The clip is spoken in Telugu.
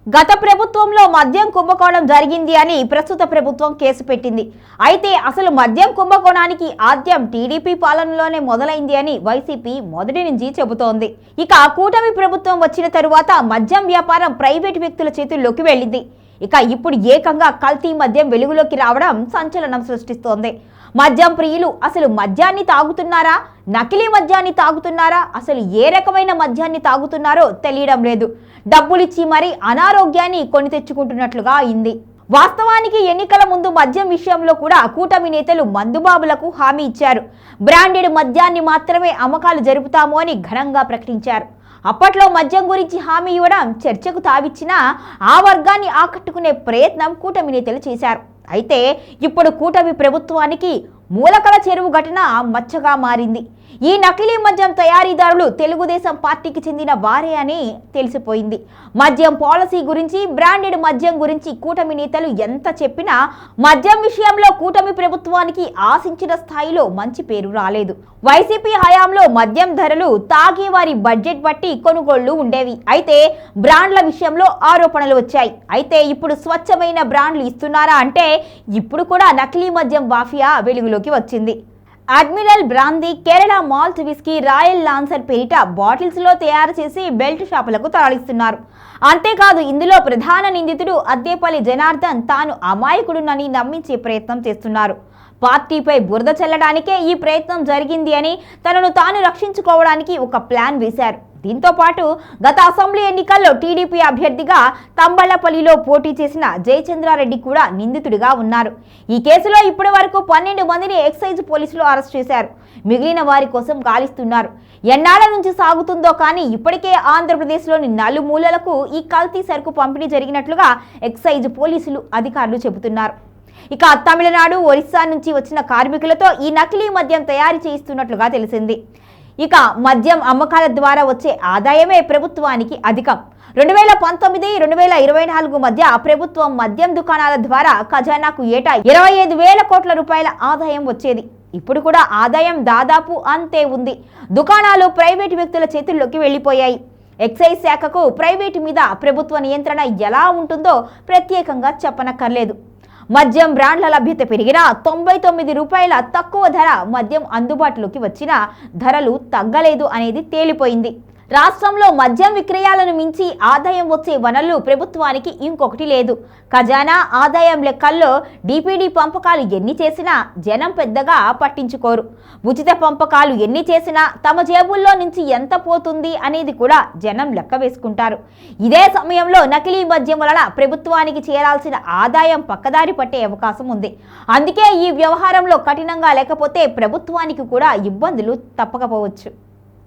గత ప్రభుత్వంలో మద్యం కుంభకోణం జరిగింది అని ప్రస్తుత ప్రభుత్వం కేసు పెట్టింది. అయితే అసలు మద్యం కుంభకోణానికి ఆద్యం టీడీపీ పాలనలోనే మొదలైంది అని వైసీపీ మొదటి నుంచి చెబుతోంది. ఇక కూటమి ప్రభుత్వం వచ్చిన తరువాత మద్యం వ్యాపారం ప్రైవేటు వ్యక్తుల చేతుల్లోకి వెళ్ళింది. ఇక ఇప్పుడు ఏకంగా కల్తీ మద్యం వెలుగులోకి రావడం సంచలనం సృష్టిస్తోంది. మద్యం ప్రియులు అసలు మద్యాన్ని తాగుతున్నారా, నకిలీ మద్యాన్ని తాగుతున్నారా, అసలు ఏ రకమైన మద్యాన్ని తాగుతున్నారో తెలియడం లేదు. డబ్బులిచ్చి మరీ అనారోగ్యాన్ని కొని తెచ్చుకుంటున్నట్లుగా అయింది. వాస్తవానికి ఎన్నికల ముందు మద్యం విషయంలో కూడా కూటమి నేతలు మందుబాబులకు హామీ ఇచ్చారు. బ్రాండెడ్ మద్యాన్ని మాత్రమే అమ్మకాలు జరుపుతాము అని ఘనంగా ప్రకటించారు. అప్పట్లో మద్యం గురించి హామీ ఇవ్వడం చర్చకు తావిచ్చినా ఆ వర్గాన్ని ఆకట్టుకునే ప్రయత్నం కూటమి నేతలు చేశారు. అయితే ఇప్పుడు కూటమి ప్రభుత్వానికి మూలకల చెరువు ఘటన మచ్చగా మారింది. ఈ నకిలీ మద్యం తయారీదారులు తెలుగుదేశం పార్టీకి చెందిన వారే అని తెలిసిపోయింది. మద్యం పాలసీ గురించి, బ్రాండెడ్ మద్యం గురించి కూటమి నేతలు ఎంత చెప్పినా మద్యం విషయంలో కూటమి ప్రభుత్వానికి ఆశించిన స్థాయిలో మంచి పేరు రాలేదు. వైసీపీ హయాంలో మద్యం ధరలు తాగేవారి బడ్జెట్ బట్టి కొనుగోళ్లు ఉండేవి. అయితే బ్రాండ్ల విషయంలో ఆరోపణలు వచ్చాయి. అయితే ఇప్పుడు స్వచ్ఛమైన బ్రాండ్లు ఇస్తున్నారా అంటే ఇప్పుడు కూడా నకిలీ మద్యం మాఫియా వెలుగులోకి వచ్చింది. Admiral brandy, Kerala malt whisky, royal lancer పేరిట బాటిల్స్లో తయారు చేసి బెల్ట్ షాపులకు తరలిస్తున్నారు. అంతేకాదు ఇందులో ప్రధాన నిందితుడు అద్దేపల్లి జనార్దన్ తాను అమాయకుడునని నమ్మించే ప్రయత్నం చేస్తున్నారు. పార్టీపై బురద చల్లడానికే ఈ ప్రయత్నం జరిగింది అని, తనను తాను రక్షించుకోవడానికి ఒక ప్లాన్ వేశారు. దీంతో పాటు గత అసెంబ్లీ ఎన్నికల్లో టీడీపీ అభ్యర్థిగా తంబళ్లపల్లిలో పోటీ చేసిన జయచంద్రారెడ్డి కూడా నిందితుడిగా ఉన్నారు. ఈ కేసులో ఇప్పటి వరకు 12 మందిని ఎక్సైజ్ పోలీసులు అరెస్ట్ చేశారు. మిగిలిన వారి కోసం గాలిస్తున్నారు. ఎన్నాళ్ల నుంచి సాగుతుందో కానీ ఇప్పటికే ఆంధ్రప్రదేశ్లోని నలుమూలలకు ఈ కల్తీ సరుకు పంపిణీ జరిగినట్లుగా ఎక్సైజ్ పోలీసులు అధికారులు చెబుతున్నారు. ఇక తమిళనాడు, ఒరిస్సా నుంచి వచ్చిన కార్మికులతో ఈ నకిలీ మద్యం తయారు చేయిస్తున్నట్లుగా తెలిసింది. ఇక మద్యం అమ్మకాల ద్వారా వచ్చే ఆదాయమే ప్రభుత్వానికి అధికం. 2019-2024 మధ్య ప్రభుత్వం మద్యం దుకాణాల ద్వారా ఖజానాకు ఏటా 25,000 కోట్ల రూపాయల ఆదాయం వచ్చేది. ఇప్పుడు కూడా ఆదాయం దాదాపు అంతే ఉంది. దుకాణాలు ప్రైవేటు వ్యక్తుల చేతుల్లోకి వెళ్లిపోయాయి. ఎక్సైజ్ శాఖకు ప్రైవేటు మీద ప్రభుత్వ నియంత్రణ ఎలా ఉంటుందో ప్రత్యేకంగా చెప్పనక్కర్లేదు. మద్యం బ్రాండ్ల లభ్యత పెరిగినా 99 రూపాయల తక్కువ ధర మద్యం అందుబాటులోకి వచ్చినా ధరలు తగ్గలేదు అనేది తేలిపోయింది. రాష్ట్రంలో మద్యం విక్రయాలను మించి ఆదాయం వచ్చే వనరులు ప్రభుత్వానికి ఇంకొకటి లేదు. ఖజానా ఆదాయం లెక్కల్లో డిపిడి పంపకాలు ఎన్ని చేసినా జనం పెద్దగా పట్టించుకోరు. ఉచిత పంపకాలు ఎన్ని చేసినా తమ జేబుల్లో నుంచి ఎంత పోతుంది అనేది కూడా జనం లెక్క వేసుకుంటారు. ఇదే సమయంలో నకిలీ మద్యం వలన ప్రభుత్వానికి చేరాల్సిన ఆదాయం పక్కదారి పట్టే అవకాశం ఉంది. అందుకే ఈ వ్యవహారంలో కఠినంగా లేకపోతే ప్రభుత్వానికి కూడా ఇబ్బందులు తప్పకపోవచ్చు.